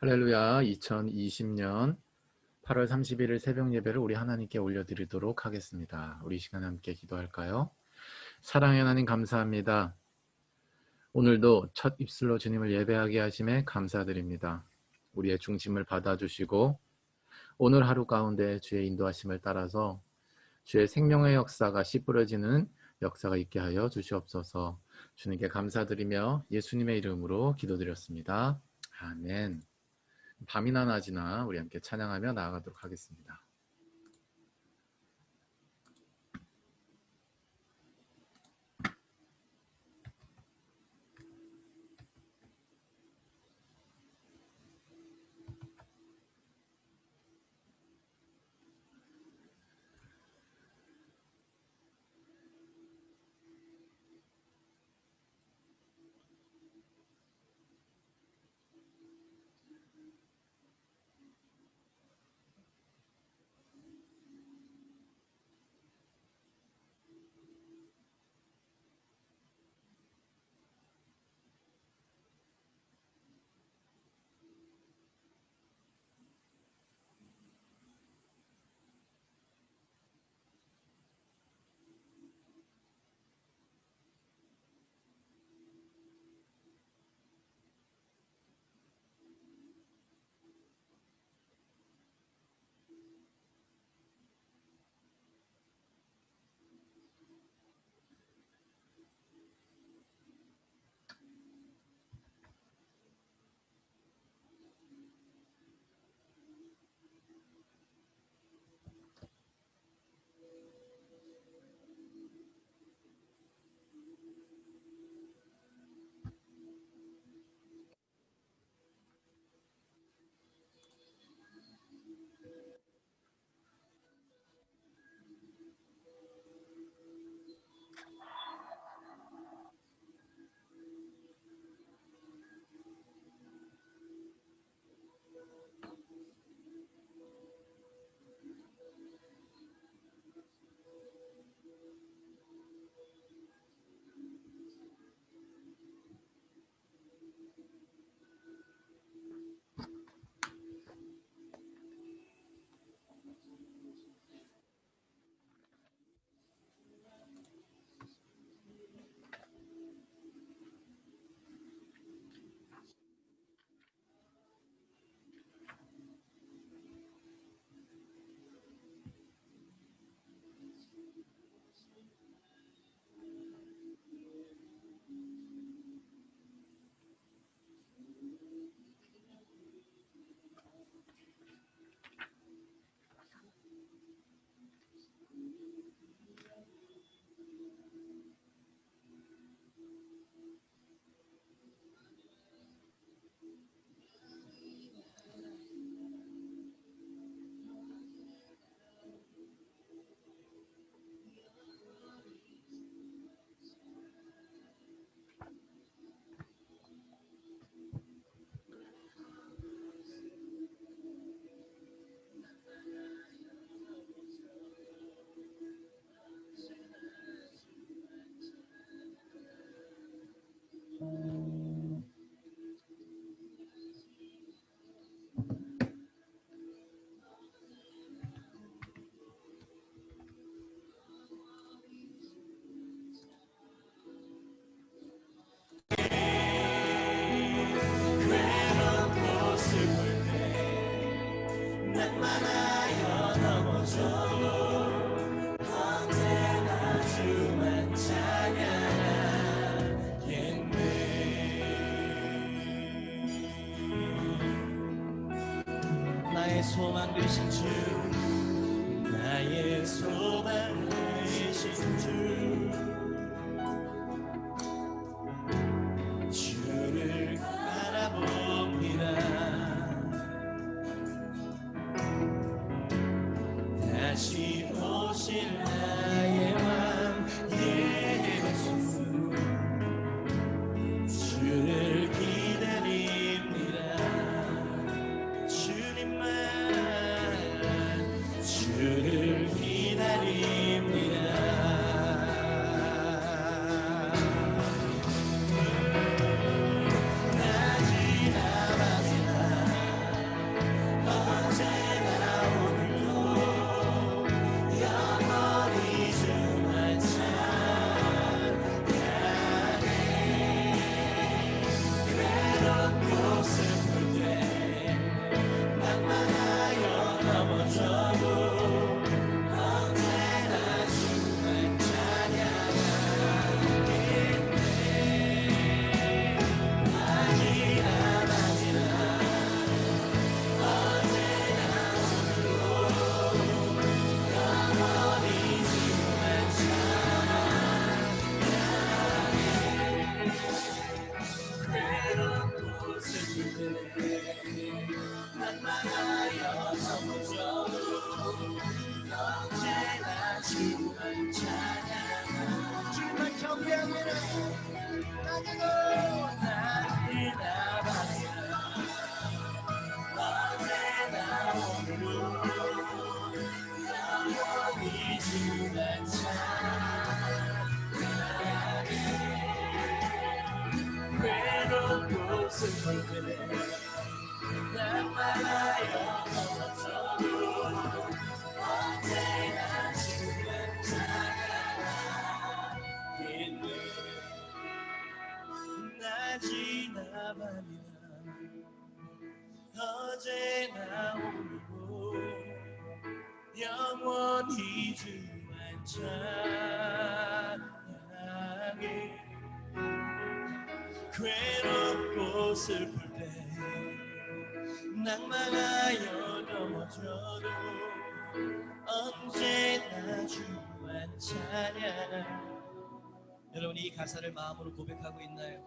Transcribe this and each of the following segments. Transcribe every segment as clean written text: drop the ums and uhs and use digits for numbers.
할렐루야. 2020년 8월 31일 새벽 예배를 우리 하나님께 올려드리도록 하겠습니다. 우리 이 시간 함께 기도할까요? 사랑의 하나님 감사합니다. 오늘도 첫 입술로 주님을 예배하게 하심에 감사드립니다. 우리의 중심을 받아주시고 오늘 하루 가운데 주의 인도하심을 따라서 주의 생명의 역사가 씨뿌려지는 역사가 있게 하여 주시옵소서. 주님께 감사드리며 예수님의 이름으로 기도드렸습니다. 아멘. 밤이나 낮이나 우리 함께 찬양하며 나아가도록 하겠습니다. 나의 소망 되신 주, 나의 소망 되신 주, 주를 바라봅니다. 다시 오실 나의 왕 예수, 주를 기다립니다. 주님만 낙망하여 넘어져도 언제나 주만 찬양하 주만 경배하리라 낮에도 낮이나 밤이나 언제나 오늘도 영원히 주만 찬양하리 괴롭고 슬플 때 낙망하여 넘어져도 언제나 주만 찬양하겠네 낮이나 밤이나 어제나 오늘도 영원히 주만 찬양해 괴롭고 슬플 때 낭만하여 넘어져도 언제나 주만 찬양. 여러분 이 가사를 마음으로 고백하고 있나요?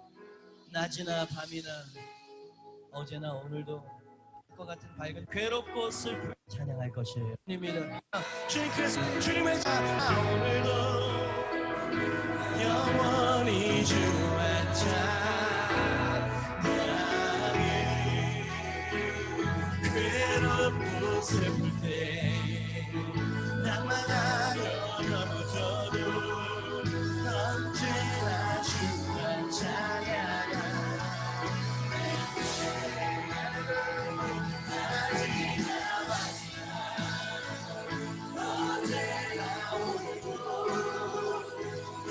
낮이나 밤이나 어제나 오늘도 것 같은 밝은 괴롭고 슬픈 찬양할 것이에요. 주님이다. 주님께서 주님의 찬양 오늘도 영원히 주만 찬양해 괴롭고 슬플 때 낭만하여 넘어져도 언제나 주만 찬양하 언제나 오늘도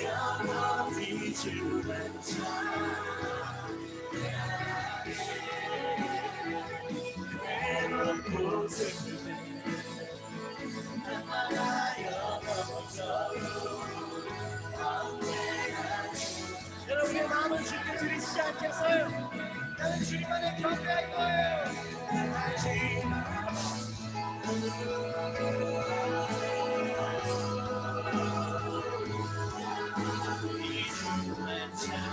영원히 주만 찬양해 괴롭고 슬플 때 낙망하여 넘어져도 언제나 여러분의 마음을 주님께 드리시지 않겠어요? 나는 주님 안에 경배할 거예요. 이 주만 찬양해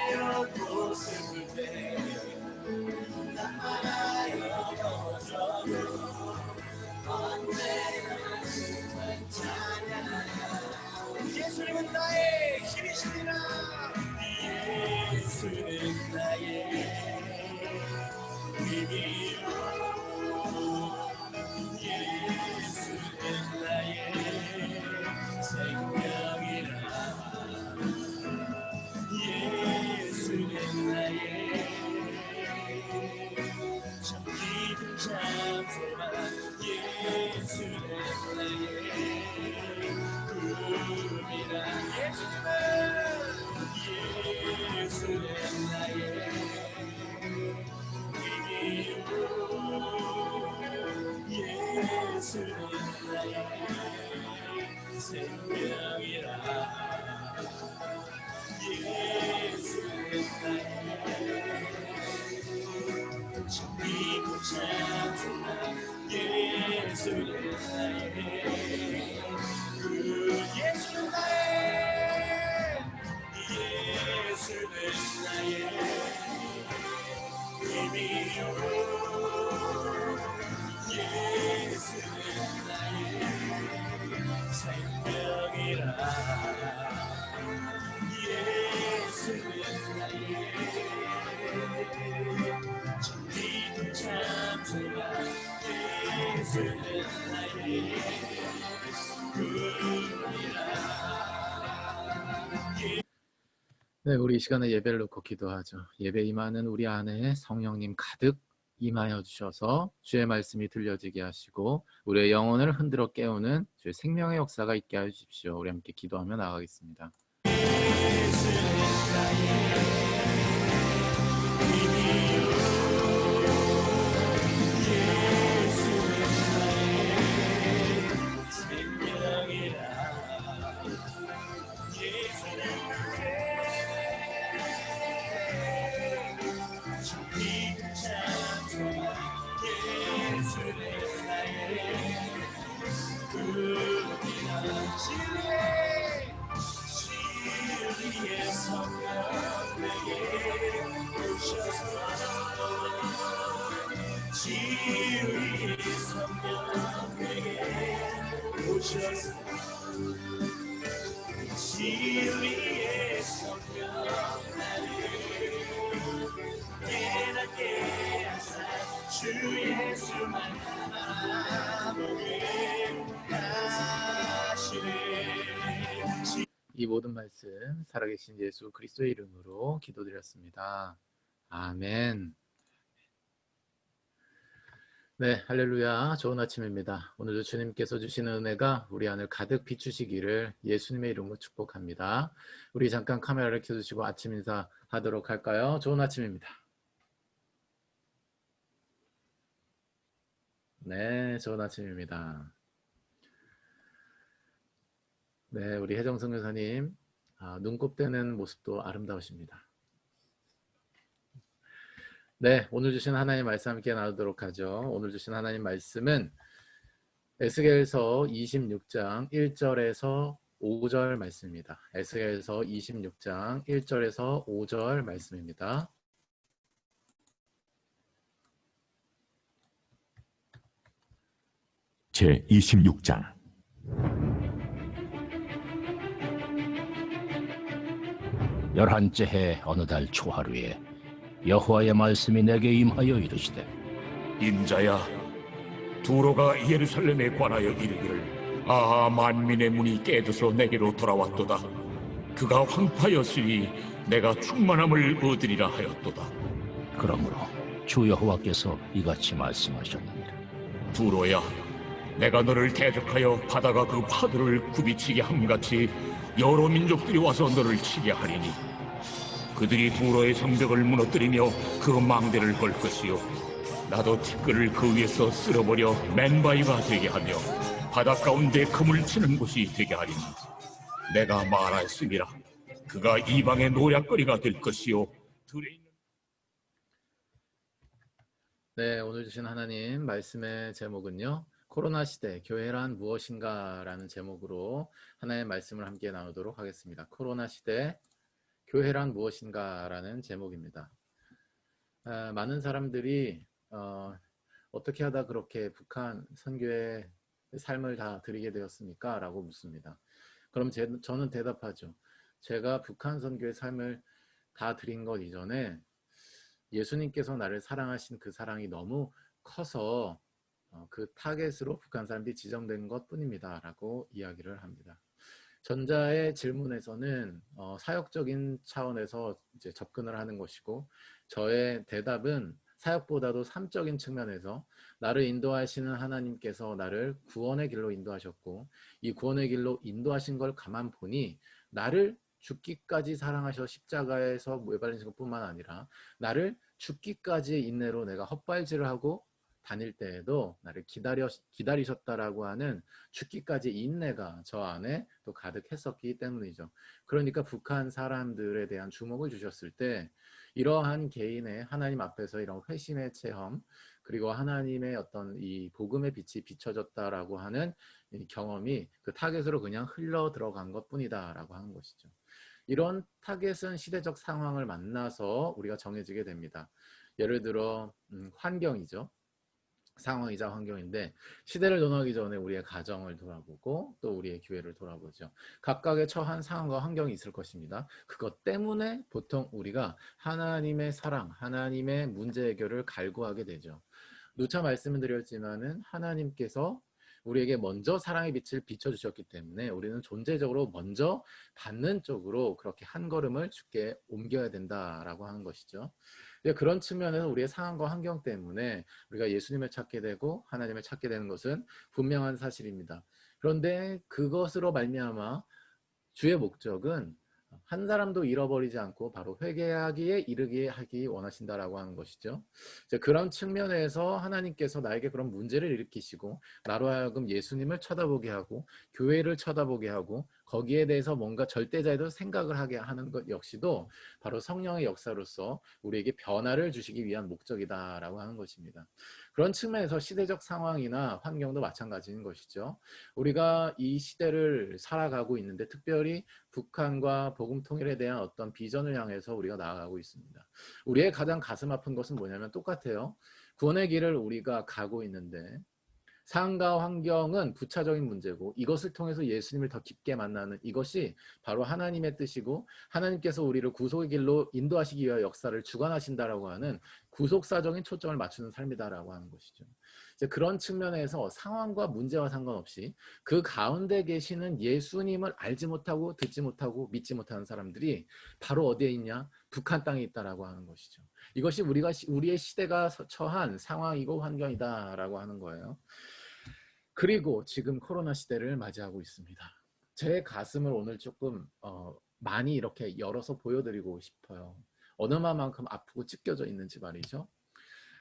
괴롭고 슬플 때 낙망하여 넘어져도 언제나 주만 찬양하리 예수님은 나의 힘이시니라 예수는 나의 힘이요 예수는 나의 생명이라 예수는 나의 참 깊은 잠소만 예수는 나의 꿈이라 예수는 나의 힘이요 예수는 나의 생명이라 예수는 나의 참 깊은 찬송가 예수는 나의 예수는 나의 힘이요 예수는 나의 생명이라 예수는 나의 참 깊은 찬송가 예수는 나의 꿈이라 네, 우리 이 시간에 예배를 놓고 기도하죠. 예배 임하는 우리 안에 성령님 가득 임하여 주셔서 주의 말씀이 들려지게 하시고 우리의 영혼을 흔들어 깨우는 주의 생명의 역사가 있게 하여 주십시오. 우리 함께 기도하며 나아가겠습니다. 진리의 진리 성령 내게 오셔서 진리의 성령 나를 깨닫게 하사 주 예수만 바라보게 하시네. 이 모든 말씀 살아계신 예수 그리스도의 이름으로 기도드렸습니다. 아멘. 네, 할렐루야. 좋은 아침입니다. 오늘도 주님께서 주시는 은혜가 우리 안을 가득 비추시기를 예수님의 이름으로 축복합니다. 우리 잠깐 카메라를 켜주시고 아침 인사 하도록 할까요? 좋은 아침입니다. 네, 좋은 아침입니다. 네, 우리 혜정성 교사님, 눈곱 떼는 모습도 아름다우십니다. 네, 오늘 주신 하나님 말씀 함께 나누도록 하죠. 오늘 주신 하나님 말씀은 에스겔서 26장 1절에서 5절 말씀입니다. 에스겔서 26장 1절에서 5절 말씀입니다. 제26장 열한째 해 어느 달 초하루에 여호와의 말씀이 내게 임하여 이르시되 인자야, 두로가 예루살렘에 관하여 이르기를 만민의 문이 깨져서 내게로 돌아왔도다. 그가 황파였으니 내가 충만함을 얻으리라 하였도다. 그러므로 주 여호와께서 이같이 말씀하셨느니라. 두로야, 내가 너를 대적하여 바다가 그 파도를 굽이치게 함같이 여러 민족들이 와서 너를 치게 하리니 그들이 두로의 성벽을 무너뜨리며 그 망대를 걸 것이요 나도 티끌을 그 위에서 쓸어버려 맨바위가 되게 하며 바다 가운데 그물 치는 곳이 되게 하리니 내가 말하였음이라. 그가 이방의 노략거리가 될 것이요 들에 있는 네, 오늘 주신 하나님 말씀의 제목은요. 코로나 시대 교회란 무엇인가 라는 제목으로 하나님의 말씀을 함께 나누도록 하겠습니다. 코로나 시대 교회란 무엇인가 라는 제목입니다. 많은 사람들이 어떻게 하다 그렇게 북한 선교의 삶을 다 드리게 되었습니까? 라고 묻습니다. 그럼 저는 대답하죠. 제가 북한 선교의 삶을 다 드린 것 이전에 예수님께서 나를 사랑하신 그 사랑이 너무 커서 그 타겟으로 북한 사람들이 지정된 것 뿐입니다. 라고 이야기를 합니다. 전자의 질문에서는 사역적인 차원에서 이제 접근을 하는 것이고 저의 대답은 사역보다도 삶적인 측면에서 나를 인도하시는 하나님께서 나를 구원의 길로 인도하셨고 이 구원의 길로 인도하신 걸 가만 보니 나를 죽기까지 사랑하셔 십자가에서 매달리신 것뿐만 아니라 나를 죽기까지 인내로 내가 헛발질을 하고 다닐 때에도 나를 기다리셨다라고 하는 죽기까지 인내가 저 안에 또 가득했었기 때문이죠. 그러니까 북한 사람들에 대한 주목을 주셨을 때 이러한 개인의 하나님 앞에서 이런 회심의 체험 그리고 하나님의 어떤 이 복음의 빛이 비춰졌다라고 하는 이 경험이 그 타겟으로 그냥 흘러 들어간 것뿐이다라고 하는 것이죠. 이런 타겟은 시대적 상황을 만나서 우리가 정해지게 됩니다. 예를 들어 환경이죠. 상황이자 환경인데 시대를 논하기 전에 우리의 가정을 돌아보고 또 우리의 교회를 돌아보죠. 각각의 처한 상황과 환경이 있을 것입니다. 그것 때문에 보통 우리가 하나님의 사랑, 하나님의 문제 해결을 갈구하게 되죠. 누차 말씀을 드렸지만은 하나님께서 우리에게 먼저 사랑의 빛을 비춰주셨기 때문에 우리는 존재적으로 먼저 받는 쪽으로 그렇게 한 걸음을 주께 옮겨야 된다라고 하는 것이죠. 그런 측면에서 우리의 상황과 환경 때문에 우리가 예수님을 찾게 되고 하나님을 찾게 되는 것은 분명한 사실입니다. 그런데 그것으로 말미암아 주의 목적은 한 사람도 잃어버리지 않고 바로 회개하기에 이르게 하기 원하신다라고 하는 것이죠. 그런 측면에서 하나님께서 나에게 그런 문제를 일으키시고 나로 하여금 예수님을 쳐다보게 하고 교회를 쳐다보게 하고 거기에 대해서 뭔가 절대자에도 생각을 하게 하는 것 역시도 바로 성령의 역사로서 우리에게 변화를 주시기 위한 목적이다라고 하는 것입니다. 그런 측면에서 시대적 상황이나 환경도 마찬가지인 것이죠. 우리가 이 시대를 살아가고 있는데 특별히 북한과 복음 통일에 대한 어떤 비전을 향해서 우리가 나아가고 있습니다. 우리의 가장 가슴 아픈 것은 뭐냐면 똑같아요. 구원의 길을 우리가 가고 있는데 상황과 환경은 부차적인 문제고 이것을 통해서 예수님을 더 깊게 만나는 이것이 바로 하나님의 뜻이고 하나님께서 우리를 구속의 길로 인도하시기 위하여 역사를 주관하신다라고 하는 구속사적인 초점을 맞추는 삶이다라고 하는 것이죠. 이제 그런 측면에서 상황과 문제와 상관없이 그 가운데 계시는 예수님을 알지 못하고 듣지 못하고 믿지 못하는 사람들이 바로 어디에 있냐? 북한 땅에 있다라고 하는 것이죠. 이것이 우리의 시대가 처한 상황이고 환경이다라고 하는 거예요. 그리고 지금 코로나 시대를 맞이하고 있습니다. 제 가슴을 오늘 조금 많이 이렇게 열어서 보여드리고 싶어요. 얼마만큼 아프고 찢겨져 있는지 말이죠.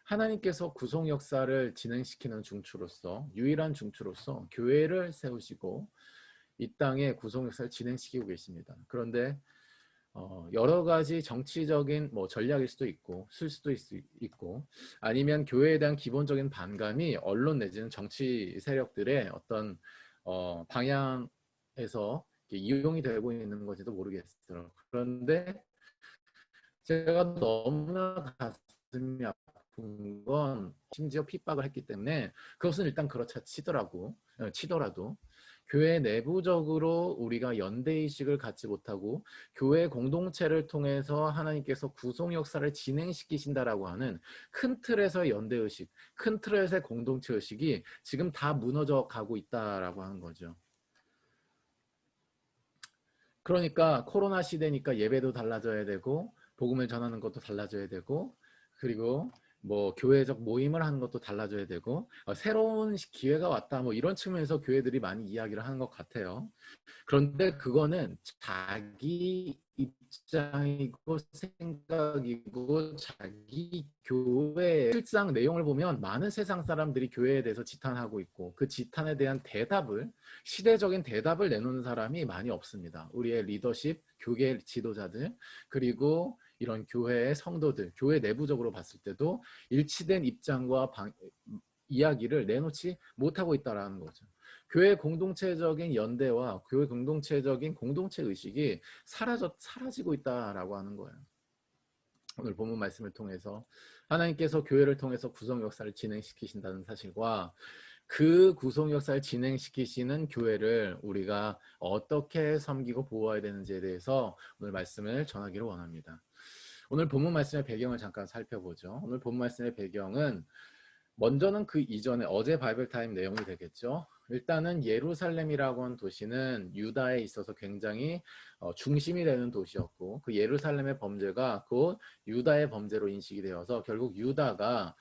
하나님께서 구속 역사를 진행시키는 중추로서 유일한 중추로서 교회를 세우시고 이 땅에 구속 역사를 진행시키고 계십니다. 그런데 여러 가지 정치적인 전략일 수도 있고 쓸 수도 있고 아니면 교회에 대한 기본적인 반감이 언론 내지는 정치 세력들의 어떤 방향에서 이용이 되고 있는 건지도 모르겠어요. 그런데 제가 너무나 가슴이 아픈 건 심지어 핍박을 했기 때문에 그것은 일단 그렇다 치더라도 교회 내부적으로 우리가 연대의식을 갖지 못하고 교회 공동체를 통해서 하나님께서 구속 역사를 진행시키신다라고 하는 큰 틀에서 연대의식, 큰 틀에서의 공동체의식이 지금 다 무너져 가고 있다라고 하는 거죠. 그러니까 코로나 시대니까 예배도 달라져야 되고 복음을 전하는 것도 달라져야 되고 그리고 교회적 모임을 하는 것도 달라져야 되고 새로운 기회가 왔다 이런 측면에서 교회들이 많이 이야기를 하는 것 같아요. 그런데 그거는 자기 입장이고 생각이고 자기 교회의 실상 내용을 보면 많은 세상 사람들이 교회에 대해서 지탄하고 있고 그 지탄에 대한 시대적인 대답을 내놓는 사람이 많이 없습니다. 우리의 리더십, 교계 지도자들 그리고 이런 교회의 성도들, 교회 내부적으로 봤을 때도 일치된 입장과 이야기를 내놓지 못하고 있다는 거죠. 교회 공동체적인 연대와 교회 공동체적인 공동체 의식이 사라지고 있다라고 하는 거예요. 오늘 본문 말씀을 통해서 하나님께서 교회를 통해서 구속 역사를 진행시키신다는 사실과 그 구속 역사를 진행시키시는 교회를 우리가 어떻게 섬기고 보호해야 되는지에 대해서 오늘 말씀을 전하기를 원합니다. 오늘 본문 말씀의 배경을 잠깐 살펴보죠. 오늘 본문 말씀의 배경은 먼저는 그 이전에 어제 바이블 타임 내용이 되겠죠. 일단은 예루살렘이라고 하는 도시는 유다에 있어서 굉장히 중심이 되는 도시였고 그 예루살렘의 범죄가 곧 유다의 범죄로 인식이 되어서 결국 유다가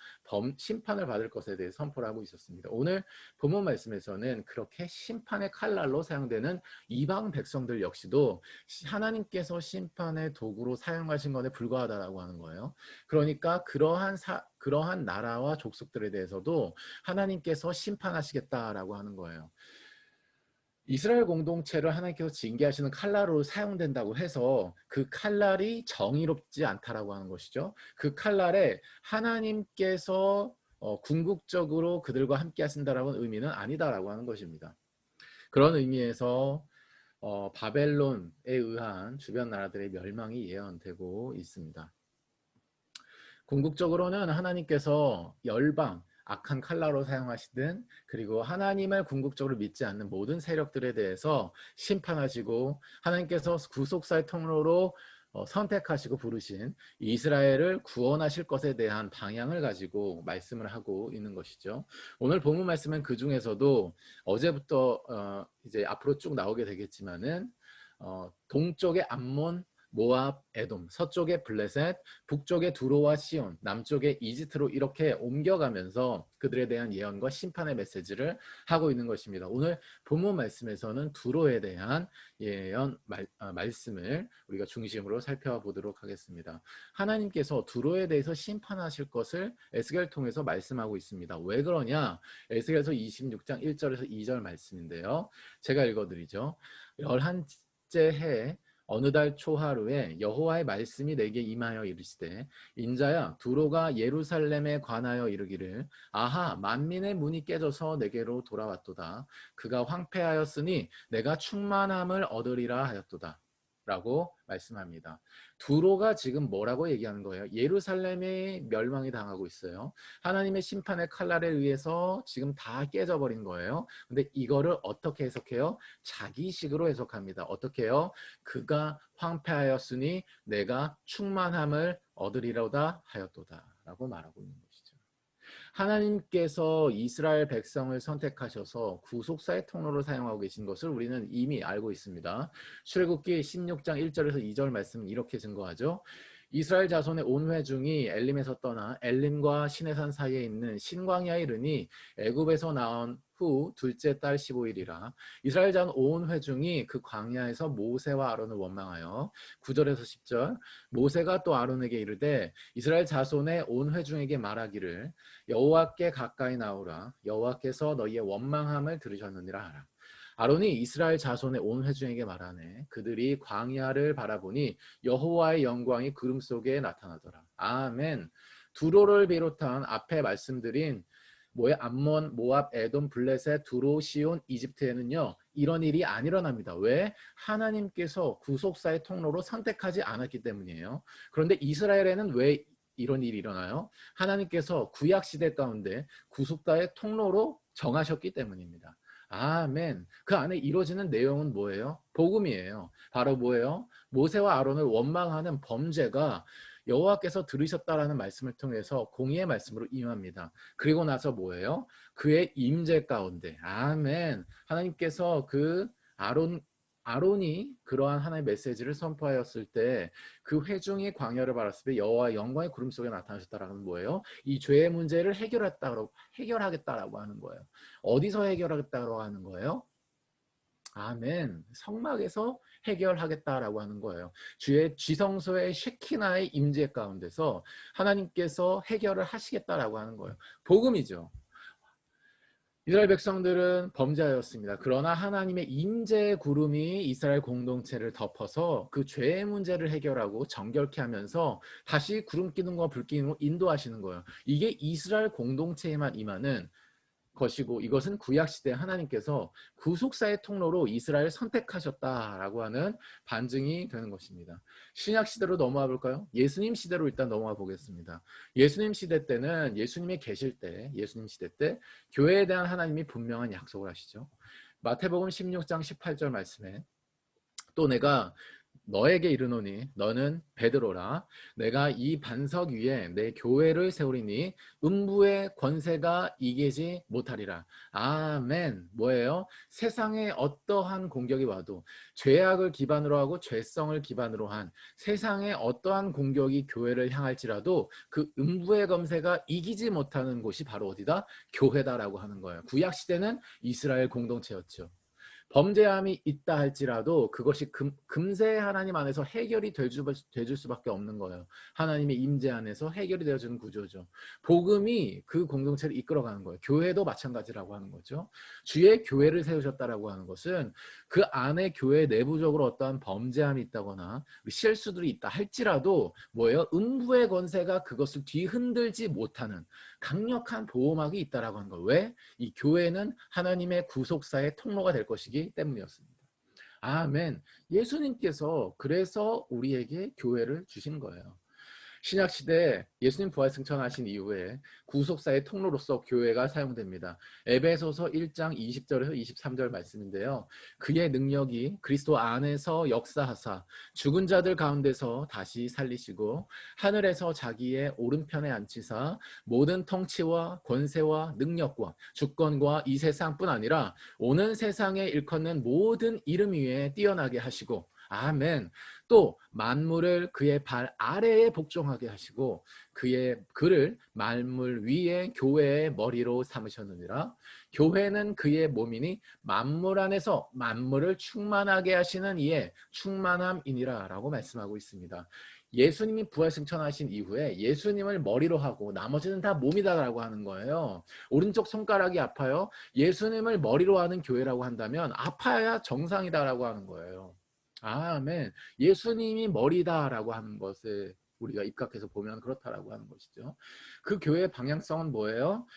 심판을 받을 것에 대해 선포를 하고 있었습니다. 오늘 본문 말씀에서는 그렇게 심판의 칼날로 사용되는 이방 백성들 역시도 하나님께서 심판의 도구로 사용하신 것에 불과하다라고 하는 거예요. 그러니까 그러한 나라와 족속들에 대해서도 하나님께서 심판하시겠다라고 하는 거예요. 이스라엘 공동체를 하나님께서 징계하시는 칼날로 사용된다고 해서 그 칼날이 정의롭지 않다라고 하는 것이죠. 그 칼날에 하나님께서 궁극적으로 그들과 함께 하신다라는 의미는 아니다라고 하는 것입니다. 그런 의미에서 바벨론에 의한 주변 나라들의 멸망이 예언되고 있습니다. 궁극적으로는 하나님께서 열방, 악한 칼날로 사용하시든 그리고 하나님을 궁극적으로 믿지 않는 모든 세력들에 대해서 심판하시고 하나님께서 구속사의 통로로 선택하시고 부르신 이스라엘을 구원하실 것에 대한 방향을 가지고 말씀을 하고 있는 것이죠. 오늘 본문 말씀은 그 중에서도 어제부터 이제 앞으로 쭉 나오게 되겠지만은 동쪽의 암몬, 모압, 에돔, 서쪽에 블레셋, 북쪽에 두로와 시온, 남쪽에 이집트로 이렇게 옮겨가면서 그들에 대한 예언과 심판의 메시지를 하고 있는 것입니다. 오늘 본문 말씀에서는 두로에 대한 말씀을 우리가 중심으로 살펴보도록 하겠습니다. 하나님께서 두로에 대해서 심판하실 것을 에스겔을 통해서 말씀하고 있습니다. 왜 그러냐? 에스겔서 26장 1절에서 2절 말씀인데요. 제가 읽어드리죠. 11째 해 어느 달 초하루에 여호와의 말씀이 내게 임하여 이르시되 인자야 두로가 예루살렘에 관하여 이르기를 아하 만민의 문이 깨져서 내게로 돌아왔도다. 그가 황폐하였으니 내가 충만함을 얻으리라 하였도다. 라고 말씀합니다. 두로가 지금 뭐라고 얘기하는 거예요? 예루살렘이 멸망이 당하고 있어요. 하나님의 심판의 칼날에 의해서 지금 다 깨져버린 거예요. 근데 이거를 어떻게 해석해요? 자기식으로 해석합니다. 어떻게 해요? 그가 황폐하였으니 내가 충만함을 얻으리로다 하였도다 라고 말하고 있는 것이죠. 하나님께서 이스라엘 백성을 선택하셔서 구속사의 통로로 사용하고 계신 것을 우리는 이미 알고 있습니다. 출애굽기 16장 1절에서 2절 말씀은 이렇게 증거하죠. 이스라엘 자손의 온 회중이 엘림에서 떠나 엘림과 시내산 사이에 있는 신광야에 이르니 애굽에서 나온 후 둘째 달 15일이라 이스라엘 자손 온 회중이 그 광야에서 모세와 아론을 원망하여 9절에서 10절 모세가 또 아론에게 이르되 이스라엘 자손의 온 회중에게 말하기를 여호와께 가까이 나오라 여호와께서 너희의 원망함을 들으셨느니라 하라. 아론이 이스라엘 자손의 온 회중에게 말하네. 그들이 광야를 바라보니 여호와의 영광이 구름 속에 나타나더라. 아멘. 두로를 비롯한 앞에 말씀드린 암몬, 모압, 에돔, 블레셋, 두로, 시온, 이집트에는요 이런 일이 안 일어납니다. 왜? 하나님께서 구속사의 통로로 선택하지 않았기 때문이에요. 그런데 이스라엘에는 왜 이런 일이 일어나요? 하나님께서 구약시대 가운데 구속사의 통로로 정하셨기 때문입니다. 아멘. 그 안에 이루어지는 내용은 뭐예요? 복음이에요. 바로 뭐예요? 모세와 아론을 원망하는 범죄가 여호와께서 들으셨다라는 말씀을 통해서 공의의 말씀으로 임합니다. 그리고 나서 뭐예요? 그의 임재 가운데 아멘. 하나님께서 그 아론이 그러한 하나의 메시지를 선포하였을 때 그 회중이 광야를 바랐을 때 여호와의 영광의 구름 속에 나타나셨다라는 뭐예요? 이 죄의 문제를 해결하겠다라고 하는 거예요. 어디서 해결하겠다고 하는 거예요? 아멘. 성막에서 해결하겠다라고 하는 거예요. 주의 지성소의 쉐키나의 임재 가운데서 하나님께서 해결을 하시겠다라고 하는 거예요. 복음이죠. 이스라엘 백성들은 범죄하였습니다. 그러나 하나님의 임재의 구름이 이스라엘 공동체를 덮어서 그 죄의 문제를 해결하고 정결케 하면서 다시 구름 기둥과 불 기둥으로 인도하시는 거예요. 이게 이스라엘 공동체에만 임하는 것이고 이것은 구약시대 하나님께서 구속사의 통로로 이스라엘을 선택하셨다라고 하는 반증이 되는 것입니다. 신약시대로 넘어와 볼까요? 예수님 시대로 일단 넘어와 보겠습니다. 예수님 시대 때는 예수님이 계실 때 예수님 시대 때 교회에 대한 하나님이 분명한 약속을 하시죠. 마태복음 16장 18절 말씀에 또 내가 너에게 이르노니 너는 베드로라 내가 이 반석 위에 내 교회를 세우리니 음부의 권세가 이기지 못하리라. 아멘. 뭐예요? 세상에 어떠한 공격이 와도 죄악을 기반으로 하고 죄성을 기반으로 한 세상에 어떠한 공격이 교회를 향할지라도 그 음부의 권세가 이기지 못하는 곳이 바로 어디다? 교회다라고 하는 거예요. 구약시대는 이스라엘 공동체였죠. 범죄함이 있다 할지라도 그것이 금세 하나님 안에서 해결이 되줄 수밖에 없는 거예요. 하나님의 임재 안에서 해결이 되어주는 구조죠. 복음이 그 공동체를 이끌어가는 거예요. 교회도 마찬가지라고 하는 거죠. 주의 교회를 세우셨다라고 하는 것은 그 안에 교회 내부적으로 어떠한 범죄함이 있다거나 실수들이 있다 할지라도 뭐예요? 음부의 권세가 그것을 뒤흔들지 못하는 강력한 보호막이 있다라고 하는 거예요. 왜? 이 교회는 하나님의 구속사의 통로가 될 것이기 때문이었습니다. 아멘. 예수님께서 그래서 우리에게 교회를 주신 거예요. 신약시대 예수님 부활 승천하신 이후에 구속사의 통로로서 교회가 사용됩니다. 에베소서 1장 20절에서 23절 말씀인데요. 그의 능력이 그리스도 안에서 역사하사 죽은 자들 가운데서 다시 살리시고 하늘에서 자기의 오른편에 앉히사 모든 통치와 권세와 능력과 주권과 이 세상뿐 아니라 오는 세상에 일컫는 모든 이름 위에 뛰어나게 하시고 아멘. 또 만물을 그의 발 아래에 복종하게 하시고 그를 만물 위에 교회의 머리로 삼으셨느니라. 교회는 그의 몸이니 만물 안에서 만물을 충만하게 하시는 이의 충만함이니라 라고 말씀하고 있습니다. 예수님이 부활승천하신 이후에 예수님을 머리로 하고 나머지는 다 몸이다라고 하는 거예요. 오른쪽 손가락이 아파요. 예수님을 머리로 하는 교회라고 한다면 아파야 정상이다라고 하는 거예요. 아멘. 예수님이 머리다라고 하는 것을 우리가 입각해서 보면 그렇다라고 하는 것이죠. 그 교회의 방향성은 뭐예요?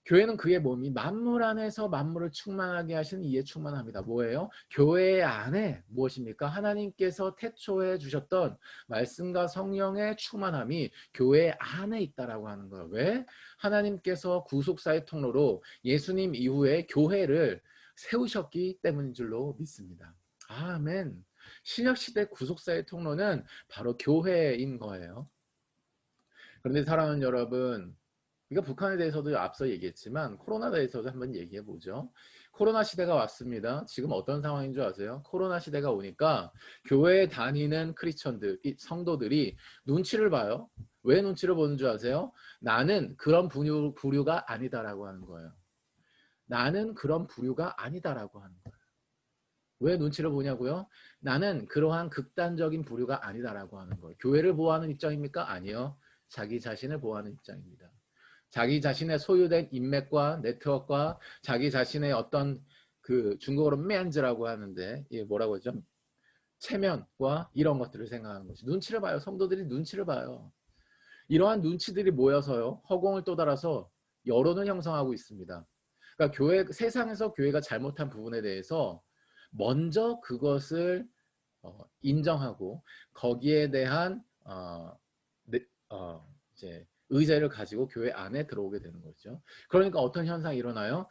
교회는 그의 몸이 만물 안에서 만물을 충만하게 하시는 이에 충만합니다. 뭐예요? 교회 안에 무엇입니까? 하나님께서 태초에 주셨던 말씀과 성령의 충만함이 교회 안에 있다라고 하는 거예요. 왜? 하나님께서 구속사의 통로로 예수님 이후에 교회를 세우셨기 때문인 줄로 믿습니다. 아멘. 신약시대 구속사의 통로는 바로 교회인 거예요. 그런데 사랑하는 여러분, 우리가 북한에 대해서도 앞서 얘기했지만 코로나에 대해서도 한번 얘기해 보죠. 코로나 시대가 왔습니다. 지금 어떤 상황인 줄 아세요? 코로나 시대가 오니까 교회에 다니는 크리스천들, 성도들이 눈치를 봐요. 왜 눈치를 보는 줄 아세요? 나는 그런 부류가 아니다라고 하는 거예요. 나는 그런 부류가 아니다라고 하는 거예요. 왜 눈치를 보냐고요? 나는 그러한 극단적인 부류가 아니다라고 하는 거예요. 교회를 보호하는 입장입니까? 아니요. 자기 자신을 보호하는 입장입니다. 자기 자신의 소유된 인맥과 네트워크와 자기 자신의 어떤 그 중국어로 맨즈라고 하는데 이게 뭐라고 하죠? 체면과 이런 것들을 생각하는 것이 눈치를 봐요. 성도들이 눈치를 봐요. 이러한 눈치들이 모여서요. 허공을 떠달아서 여론을 형성하고 있습니다. 그러니까 세상에서 교회가 잘못한 부분에 대해서 먼저 그것을 인정하고 거기에 대한 이제 의제를 가지고 교회 안에 들어오게 되는 거죠. 그러니까 어떤 현상이 일어나요?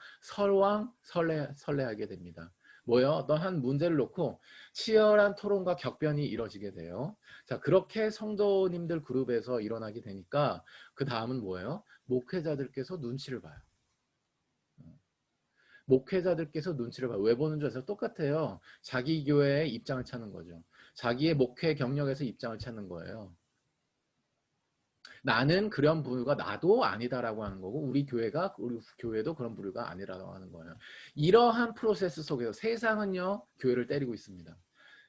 설레하게 됩니다. 뭐요? 어떤 한 문제를 놓고 치열한 토론과 격변이 이뤄지게 돼요. 자, 그렇게 성도님들 그룹에서 일어나게 되니까 그 다음은 뭐예요? 목회자들께서 눈치를 봐요. 목회자들께서 눈치를 봐요. 왜 보는 줄 아세요? 똑같아요. 자기 교회의 입장을 찾는 거죠. 자기의 목회 경력에서 입장을 찾는 거예요. 나는 그런 부류가 나도 아니다라고 하는 거고 우리 교회도 그런 부류가 아니라고 하는 거예요. 이러한 프로세스 속에서 세상은요 교회를 때리고 있습니다.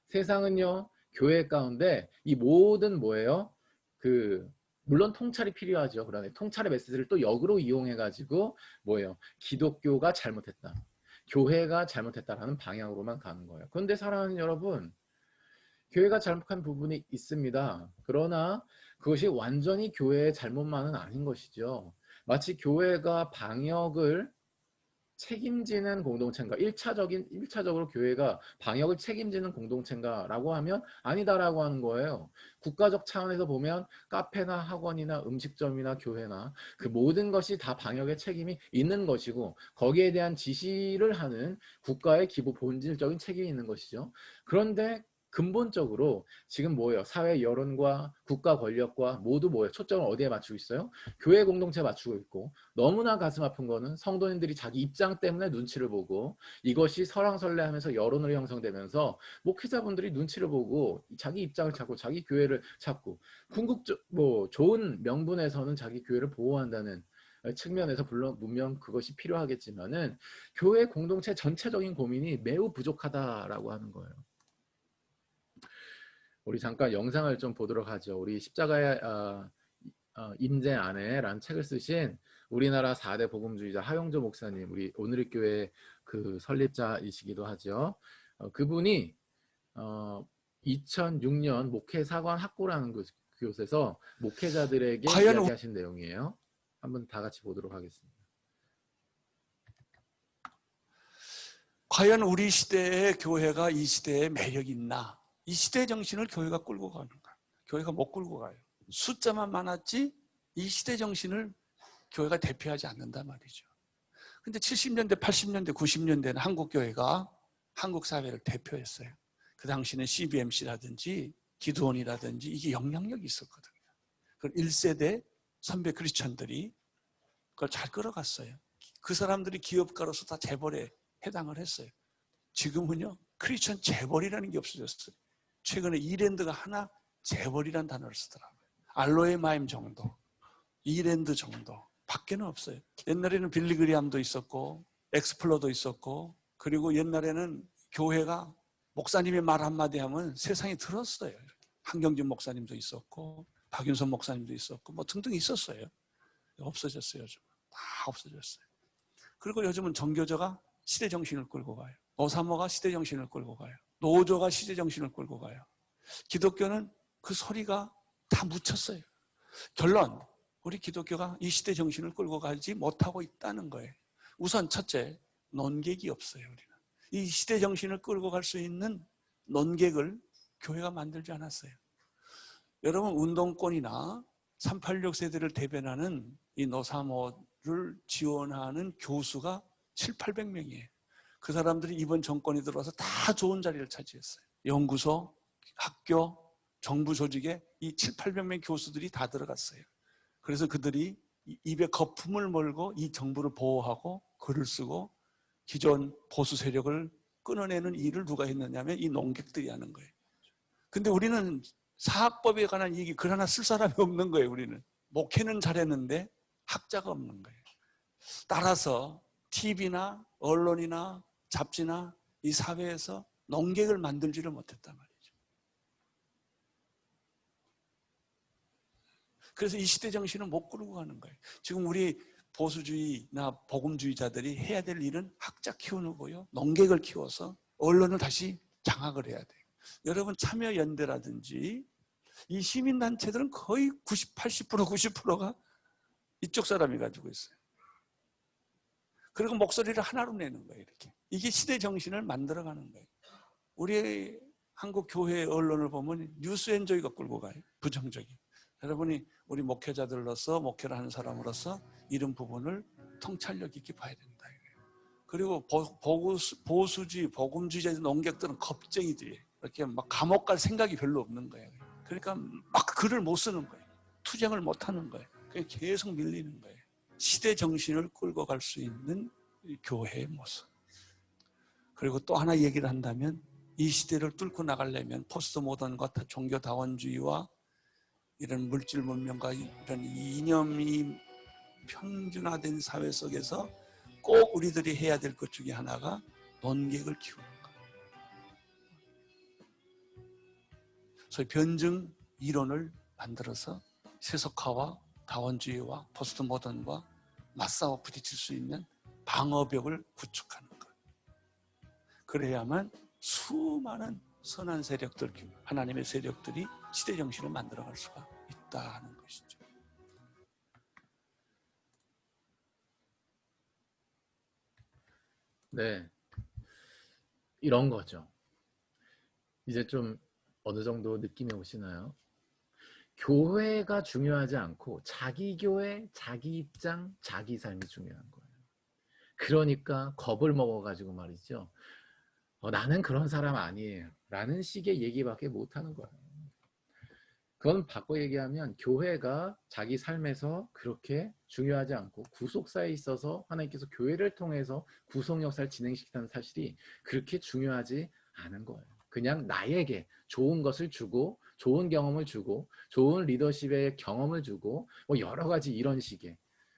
세상은요 교회 가운데 이 모든 뭐예요? 물론 통찰이 필요하죠. 그러나 통찰의 메시지를 또 역으로 이용해 가지고 뭐예요? 기독교가 잘못했다. 교회가 잘못했다라는 방향으로만 가는 거예요. 그런데 사랑하는 여러분, 교회가 잘못한 부분이 있습니다. 그러나 그것이 완전히 교회의 잘못만은 아닌 것이죠. 마치 교회가 방역을 책임지는 공동체인가? 1차적으로 교회가 방역을 책임지는 공동체인가라고 하면 아니다라고 하는 거예요. 국가적 차원에서 보면 카페나 학원이나 음식점이나 교회나 그 모든 것이 다 방역의 책임이 있는 것이고 거기에 대한 지시를 하는 국가의 기본 본질적인 책임이 있는 것이죠. 그런데 근본적으로 지금 뭐예요? 사회 여론과 국가 권력과 모두 뭐예요? 초점을 어디에 맞추고 있어요? 교회 공동체에 맞추고 있고 너무나 가슴 아픈 거는 성도님들이 자기 입장 때문에 눈치를 보고 이것이 설왕설래하면서 여론으로 형성되면서 목회자분들이 눈치를 보고 자기 입장을 찾고 자기 교회를 찾고 좋은 명분에서는 자기 교회를 보호한다는 측면에서 분명 그것이 필요하겠지만은 교회 공동체 전체적인 고민이 매우 부족하다라고 하는 거예요. 우리 잠깐 영상을 좀 보도록 하죠. 우리 십자가의 임재 안에라는 책을 쓰신 우리나라 4대 복음주의자 하용조 목사님, 우리 오늘의 교회 그 설립자이시기도 하죠. 그분이 2006년 목회사관 학고라는 그곳에서 목회자들에게 이야기하신 내용이에요. 한번 다 같이 보도록 하겠습니다. 과연 우리 시대의 교회가 이 시대에 매력이 있나? 이 시대의 정신을 교회가 끌고 가는 거야. 교회가 못 끌고 가요. 숫자만 많았지 이 시대 정신을 교회가 대표하지 않는단 말이죠. 근데 70년대, 80년대, 90년대는 한국 교회가 한국 사회를 대표했어요. 그 당시는 CBMC라든지 기도원이라든지 이게 영향력이 있었거든요. 그 1세대 선배 크리스천들이 그걸 잘 끌어갔어요. 그 사람들이 기업가로서 다 재벌에 해당을 했어요. 지금은요 크리스천 재벌이라는 게 없어졌어요. 최근에 이랜드가 하나 재벌이란 단어를 쓰더라고요. 알로에 마임 정도, 이랜드 정도 밖에는 없어요. 옛날에는 빌리그리암도 있었고 엑스플로도 있었고, 그리고 옛날에는 교회가 목사님의 말 한마디 하면 세상이 들었어요. 한경진 목사님도 있었고 박윤선 목사님도 있었고 뭐 등등 있었어요. 없어졌어요. 요즘 다 없어졌어요. 그리고 요즘은 정교조가 시대 정신을 끌고 가요. 노사모가 시대 정신을 끌고 가요. 노조가 시대 정신을 끌고 가요. 기독교는 그 소리가 다 묻혔어요. 결론, 우리 기독교가 이 시대 정신을 끌고 가지 못하고 있다는 거예요. 우선 첫째, 논객이 없어요. 우리는 이 시대 정신을 끌고 갈 수 있는 논객을 교회가 만들지 않았어요. 여러분, 운동권이나 386 세대를 대변하는 이 노사모를 지원하는 교수가 700~800명이에요. 그 사람들이 이번 정권이 들어와서 다 좋은 자리를 차지했어요. 연구소, 학교, 정부 조직에 이 700~800명 교수들이 다 들어갔어요. 그래서 그들이 입에 거품을 몰고 이 정부를 보호하고 글을 쓰고 기존 보수 세력을 끊어내는 일을 누가 했느냐면 이 농객들이 하는 거예요. 근데 우리는 사학법에 관한 얘기 글 하나 쓸 사람이 없는 거예요. 우리는 목회는 잘했는데 학자가 없는 거예요. 따라서 TV나 언론이나 잡지나 이 사회에서 농객을 만들지를 못했단 말이죠. 그래서 이 시대 정신은 못 끌고 가는 거예요. 지금 우리 보수주의나 복음주의자들이 해야 될 일은 학자 키우는 거요, 농객을 키워서 언론을 다시 장악을 해야 돼요. 여러분, 참여연대라든지 이 시민단체들은 거의 90%가 이쪽 사람이 가지고 있어요. 그리고 목소리를 하나로 내는 거예요. 이렇게. 이게 시대 정신을 만들어가는 거예요. 우리 한국 교회 언론을 보면 뉴스엔조이가 끌고 가요. 부정적인. 여러분이 우리 목회자들로서, 목회를 하는 사람으로서 이런 부분을 통찰력 있게 봐야 된다. 그리고 보수주의, 복음주의자 농객들은 겁쟁이들이에요. 이렇게 막 감옥 갈 생각이 별로 없는 거예요. 그러니까 막 글을 못 쓰는 거예요. 투쟁을 못 하는 거예요. 그냥 계속 밀리는 거예요. 시대 정신을 끌고 갈 수 있는 교회의 모습. 그리고 또 하나 얘기를 한다면, 이 시대를 뚫고 나가려면 포스트 모던과 종교 다원주의와 이런 물질 문명과 이런 이념이 평준화된 사회 속에서 꼭 우리들이 해야 될 것 중에 하나가 논객을 키우는 거예요. 소위 변증 이론을 만들어서 세속화와 다원주의와 포스트 모던과 맞싸워 부딪힐 수 있는 방어벽을 구축하는 것. 그래야만 수많은 선한 세력들, 하나님의 세력들이 시대 정신을 만들어갈 수가 있다는 것이죠. 네, 이런 거죠. 이제 좀 어느 정도 느낌이 오시나요? 교회가 중요하지 않고 자기 교회, 자기 입장, 자기 삶이 중요한 거예요. 그러니까 겁을 먹어가지고 말이죠. 나는 그런 사람 아니에요 라는 식의 얘기밖에 못하는 거예요. 그건 바꿔 얘기하면 교회가 자기 삶에서 그렇게 중요하지 않고 구속사에 있어서 하나님께서 교회를 통해서 구속 역사를 진행시키는 사실이 그렇게 중요하지 않은 거예요. 그냥 나에게 좋은 것을 주고 좋은 경험을 주고 좋은 리더십의 경험을 주고 뭐 여러 가지 이런 식의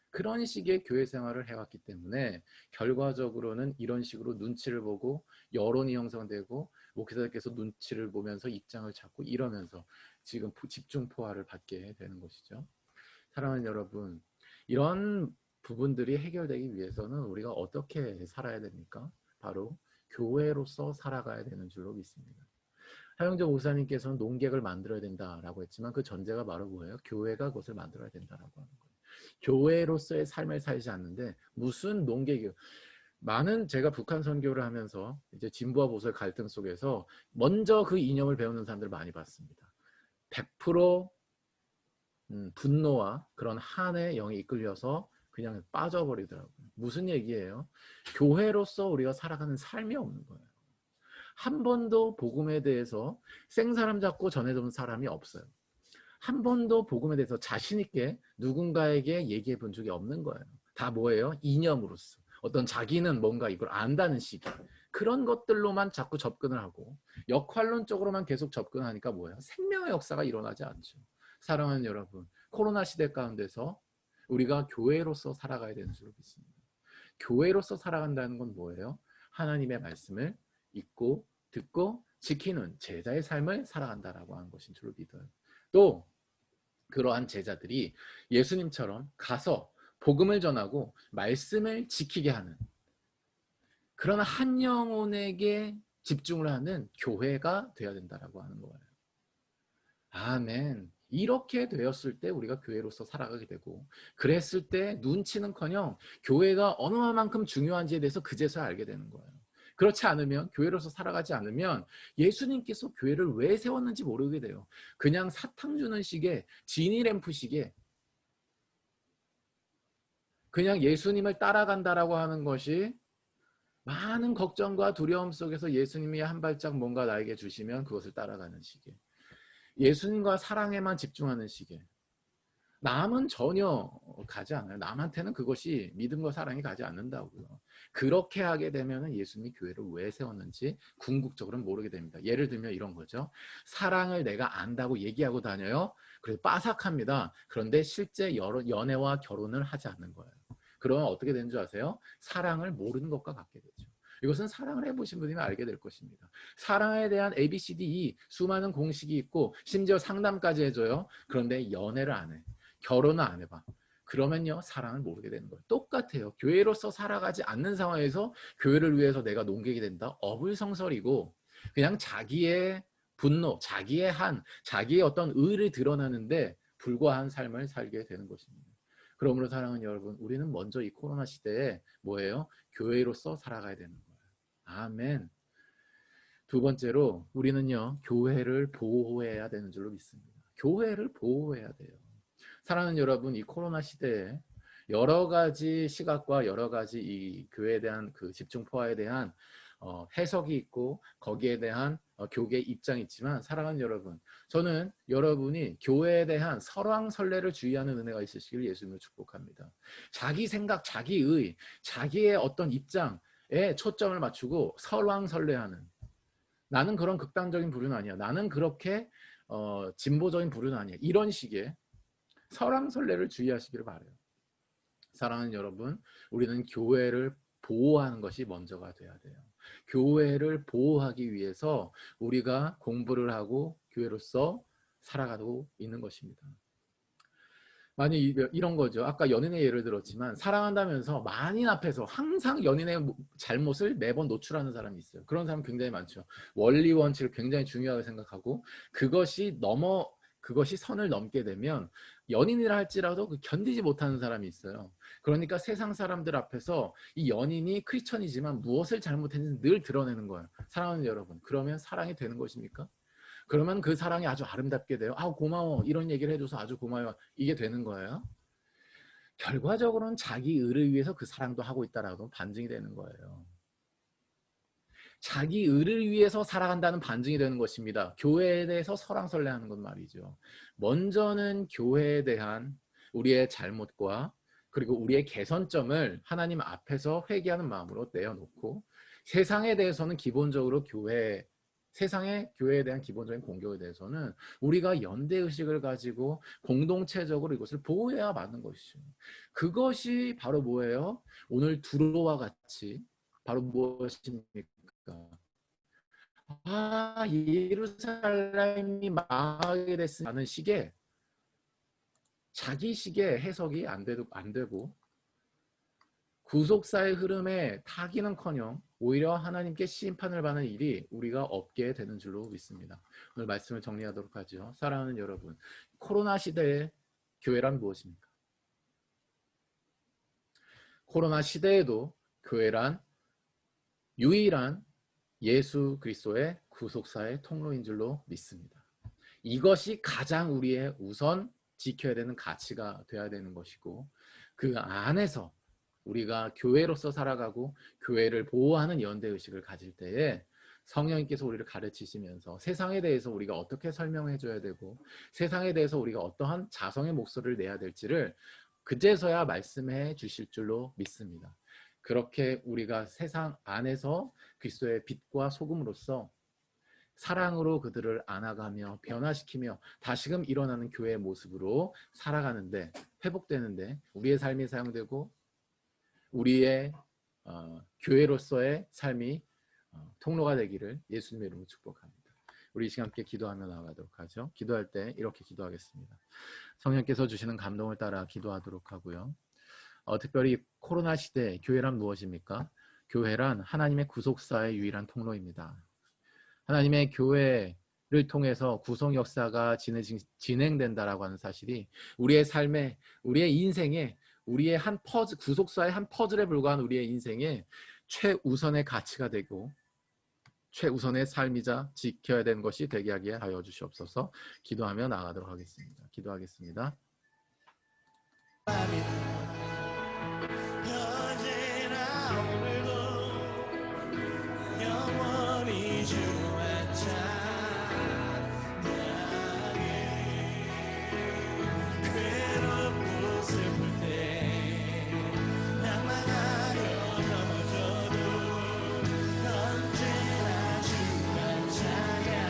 그런 식의 교회 생활을 해왔기 때문에 결과적으로는 이런 식으로 눈치를 보고 여론이 형성되고 목회자들께서 눈치를 보면서 입장을 찾고 이러면서 지금 집중 포화를 받게 되는 것이죠. 사랑하는 여러분, 이런 부분들이 해결되기 위해서는 우리가 어떻게 살아야 됩니까? 바로 교회로서 살아가야 되는 줄로 믿습니다. 하영정 목사님께서는 농객을 만들어야 된다라고 했지만 그 전제가 바로 뭐예요? 교회가 그것을 만들어야 된다라고 하는 거예요. 교회로서의 삶을 살지 않는데 무슨 농객이요? 많은 제가 북한 선교를 하면서 이제 진보와 보수의 갈등 속에서 먼저 그 이념을 배우는 사람들을 많이 봤습니다. 100% 분노와 그런 한의 영에 이끌려서 그냥 빠져버리더라고요. 무슨 얘기예요? 교회로서 우리가 살아가는 삶이 없는 거예요. 한 번도 복음에 대해서 생사람 잡고 전해준 사람이 없어요. 한 번도 복음에 대해서 자신 있게 누군가에게 얘기해 본 적이 없는 거예요. 다 뭐예요? 이념으로서. 어떤 자기는 뭔가 이걸 안다는 식의 그런 것들로만 자꾸 접근을 하고 역할론적으로만 계속 접근하니까 뭐예요? 생명의 역사가 일어나지 않죠. 사랑하는 여러분, 코로나 시대 가운데서 우리가 교회로서 살아가야 되는 줄 믿습니다. 교회로서 살아간다는 건 뭐예요? 하나님의 말씀을 읽고 듣고 지키는 제자의 삶을 살아간다라고 하는 것인 줄 믿어요. 또 그러한 제자들이 예수님처럼 가서 복음을 전하고 말씀을 지키게 하는 그런 한 영혼에게 집중을 하는 교회가 되어야 된다라고 하는 거예요. 아멘. 이렇게 되었을 때 우리가 교회로서 살아가게 되고 그랬을 때 눈치는커녕 교회가 얼마만큼 중요한지에 대해서 그제서야 알게 되는 거예요. 그렇지 않으면 교회로서 살아가지 않으면 예수님께서 교회를 왜 세웠는지 모르게 돼요. 그냥 사탕 주는 식의 지니램프 식의 그냥 예수님을 따라간다라고 하는 것이 많은 걱정과 두려움 속에서 예수님이 한 발짝 뭔가 나에게 주시면 그것을 따라가는 식의 예수님과 사랑에만 집중하는 식의 남은 전혀 가지 않아요. 남한테는 그것이 믿음과 사랑이 가지 않는다고요. 그렇게 하게 되면 예수님이 교회를 왜 세웠는지 궁극적으로는 모르게 됩니다. 예를 들면 이런 거죠. 사랑을 내가 안다고 얘기하고 다녀요. 그래서 빠삭합니다. 그런데 실제 연애와 결혼을 하지 않는 거예요. 그러면 어떻게 되는 줄 아세요? 사랑을 모르는 것과 같게 되죠. 이것은 사랑을 해보신 분이면 알게 될 것입니다. 사랑에 대한 A, B, C, D, E 수많은 공식이 있고 심지어 상담까지 해줘요. 그런데 연애를 안 해. 결혼을 안 해봐. 그러면요 사랑을 모르게 되는 거예요. 똑같아요. 교회로서 살아가지 않는 상황에서 교회를 위해서 내가 농객이 된다? 어불성설이고 그냥 자기의 분노, 자기의 자기의 어떤 의를 드러나는데 불과한 삶을 살게 되는 것입니다. 그러므로 사랑하는 여러분, 우리는 먼저 이 코로나 시대에 뭐예요? 교회로서 살아가야 되는 거예요. 아멘. 두 번째로 우리는요 교회를 보호해야 되는 줄로 믿습니다. 교회를 보호해야 돼요. 사랑하는 여러분, 이 코로나 시대에 여러 가지 시각과 여러 가지 이 교회에 대한 그 집중포화에 대한 해석이 있고 거기에 대한 교계의 입장이 있지만 사랑하는 여러분, 저는 여러분이 교회에 대한 설왕설래를 주의하는 은혜가 있으시길 예수님을 축복합니다. 자기 생각, 자기의, 자기의 어떤 입장에 초점을 맞추고 설왕설래하는 나는 그런 극단적인 부류는 아니야. 나는 그렇게 진보적인 부류는 아니야. 이런 식의 설왕설래를 주의하시기를 바라요. 사랑하는 여러분, 우리는 교회를 보호하는 것이 먼저가 돼야 돼요. 교회를 보호하기 위해서 우리가 공부를 하고 교회로서 살아가고 있는 것입니다. 만약 이런 거죠. 아까 연인의 예를 들었지만 사랑한다면서 만인 앞에서 항상 연인의 잘못을 매번 노출하는 사람이 있어요. 그런 사람 굉장히 많죠. 원리 원칙을 굉장히 중요하게 생각하고 그것이 선을 넘게 되면 연인이라 할지라도 견디지 못하는 사람이 있어요. 그러니까 세상 사람들 앞에서 이 연인이 크리스천이지만 무엇을 잘못했는지 늘 드러내는 거예요. 사랑하는 여러분, 그러면 사랑이 되는 것입니까? 그러면 그 사랑이 아주 아름답게 돼요. 아, 고마워. 이런 얘기를 해줘서 아주 고마워요. 이게 되는 거예요. 결과적으로는 자기 의를 위해서 그 사랑도 하고 있다라고 반증이 되는 거예요. 자기 의를 위해서 살아간다는 반증이 되는 것입니다. 교회에 대해서 설왕설래하는 건 말이죠. 먼저는 교회에 대한 우리의 잘못과 그리고 우리의 개선점을 하나님 앞에서 회개하는 마음으로 내어놓고 세상에 대해서는 기본적으로 세상의 교회에 대한 기본적인 공격에 대해서는 우리가 연대의식을 가지고 공동체적으로 이것을 보호해야 맞는 것이죠. 그것이 바로 뭐예요? 오늘 두로와 같이 바로 무엇입니까? 아, 예루살렘이 망하게 됐으면 식의 자기식의 해석이 안 되고 구속사의 흐름에 타기는커녕 오히려 하나님께 심판을 받는 일이 우리가 없게 되는 줄로 믿습니다. 오늘 말씀을 정리하도록 하죠. 사랑하는 여러분, 코로나 시대의 교회란 무엇입니까? 코로나 시대에도 교회란 유일한 예수 그리스도의 구속사의 통로인 줄로 믿습니다. 이것이 가장 우리의 우선 지켜야 되는 가치가 되어야 되는 것이고 그 안에서 우리가 교회로서 살아가고 교회를 보호하는 연대의식을 가질 때에 성령님께서 우리를 가르치시면서 세상에 대해서 우리가 어떻게 설명해 줘야 되고 세상에 대해서 우리가 어떠한 자성의 목소리를 내야 될지를 그제서야 말씀해 주실 줄로 믿습니다. 그렇게 우리가 세상 안에서 그리스도의 빛과 소금으로서 사랑으로 그들을 안아가며 변화시키며 다시금 일어나는 교회의 모습으로 살아가는데, 회복되는데 우리의 삶이 사용되고 우리의 교회로서의 삶이 통로가 되기를 예수님의 이름으로 축복합니다. 우리 이 시간 함께 기도하며 나아가도록 하죠. 기도할 때 이렇게 기도하겠습니다. 성령께서 주시는 감동을 따라 기도하도록 하고요. 특별히 코로나 시대 교회란 무엇입니까? 교회란 하나님의 구속사의 유일한 통로입니다. 하나님의 교회를 통해서 구속 역사가 진행된다라고 하는 사실이 우리의 삶에, 우리의 인생에, 우리의 한 퍼즐, 구속사의 한 퍼즐에 불과한 우리의 인생에 최우선의 가치가 되고 최우선의 삶이자 지켜야 되는 것이 되게 하여 주시옵소서. 기도하며 나아가도록 하겠습니다. 기도하겠습니다. 언제나 오늘도 영원히 주만 찬양해. 괴롭고 슬플 때 낭만하여 넘어져도 언제나 주만 찬양해.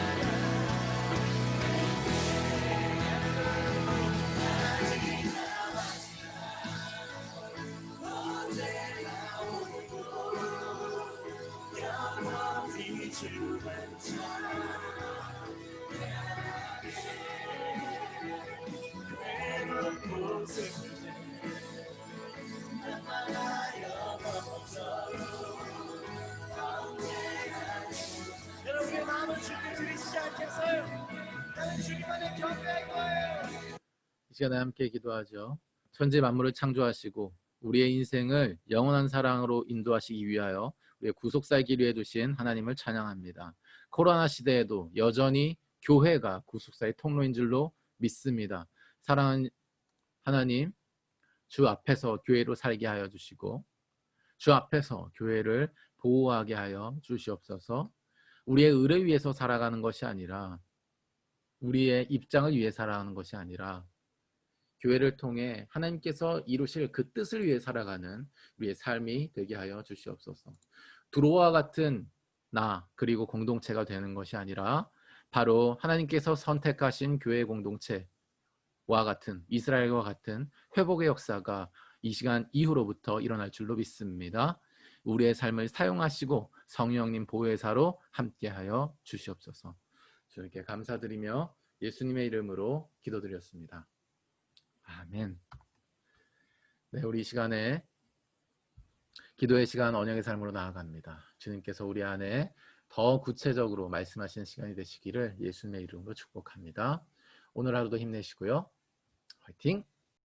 여러분의 마음을 주께 드리시지 않겠어요? 나는 주님 안에 경배할 거예요. 이 시간에 함께 기도하죠. 천지 만물을 창조하시고 우리의 인생을 영원한 사랑으로 인도하시기 위하여 우리의 구속사의 길 위에 두신 하나님을 찬양합니다. 코로나 시대에도 여전히 교회가 구속사의 통로인 줄로 믿습니다. 사랑하는 하나님, 주 앞에서 교회로 살게 하여 주시고 주 앞에서 교회를 보호하게 하여 주시옵소서. 우리의 의를 위해서 살아가는 것이 아니라, 우리의 입장을 위해 살아가는 것이 아니라 교회를 통해 하나님께서 이루실 그 뜻을 위해 살아가는 우리의 삶이 되게 하여 주시옵소서. 두로와 같은 나 그리고 공동체가 되는 것이 아니라 바로 하나님께서 선택하신 교회 공동체와 같은, 이스라엘과 같은 회복의 역사가 이 시간 이후로부터 일어날 줄로 믿습니다. 우리의 삶을 사용하시고 성령님 보혜사로 함께하여 주시옵소서. 주님께 감사드리며 예수님의 이름으로 기도드렸습니다. 아멘. 네, 우리 이 시간에 기도의 시간, 언약의 삶으로 나아갑니다. 주님께서 우리 안에 더 구체적으로 말씀하시는 시간이 되시기를 예수님의 이름으로 축복합니다. 오늘 하루도 힘내시고요. 화이팅!